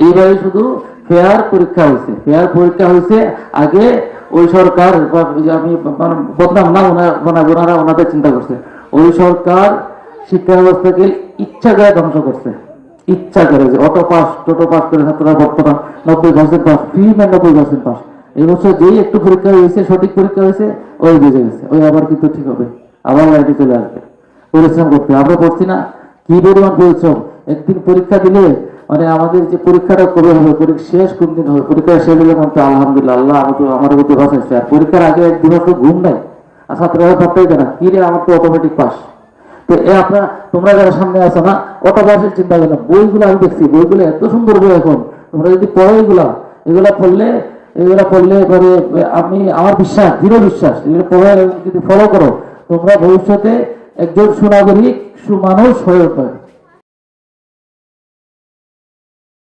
এইবারে শুধু ফেয়ার পরীক্ষা হয়েছে, ফেয়ার পরীক্ষা হয়েছে। আগে ওই সরকার, আমি বদনাম না ওনারা ওনাদের চিন্তা করছে, ওই সরকার শিক্ষা ব্যবস্থাকে ইচ্ছা করে ধ্বংস করছে, ইচ্ছা করে। যে অটো পাস টোটো পাস করে ছাত্ররা বর্তমান 90% পাস, ফ্রি 90% পাস। এই বছর যেই একটু পরীক্ষা হয়েছে, সঠিক পরীক্ষা হয়েছে, ওই বেজে গেছে, ওই আবার কিন্তু ঠিক হবে, আবার লাইটে চলে আসবে। পরিশ্রম করতে আমরা করছি না, কি পরিমাণ পরিশ্রম। একদিন পরীক্ষা দিলে মানে আমাদের যে পরীক্ষাটা কবে হবে, পরীক্ষা শেষ কোন দিন হবে, পরীক্ষা শেষ হলে মনে আলহামদুলিল্লাহ, আল্লাহ আমার মধ্যে বাঁচাইছে। আর পরীক্ষার আগে এক দিবস ঘুম নাই, আর ছাত্ররা ভাবতেই দেয় না কি রে আমার তো অটোমেটিক পাস। তো আপনারা তোমরা যারা সামনে আছো না, অটো পাসের চিন্তা করো না। বইগুলো আমি দেখছি, বইগুলো এত সুন্দর বই এখন, তোমরা যদি পড়ো এগুলা পড়লে এবারে আমি আমার বিশ্বাস, দৃঢ় বিশ্বাস, এগুলো পড়ে যদি ফলো করো, তোমরা ভবিষ্যতে একজন সুনাগরিক সুমানুষ হয়ে উঠবে।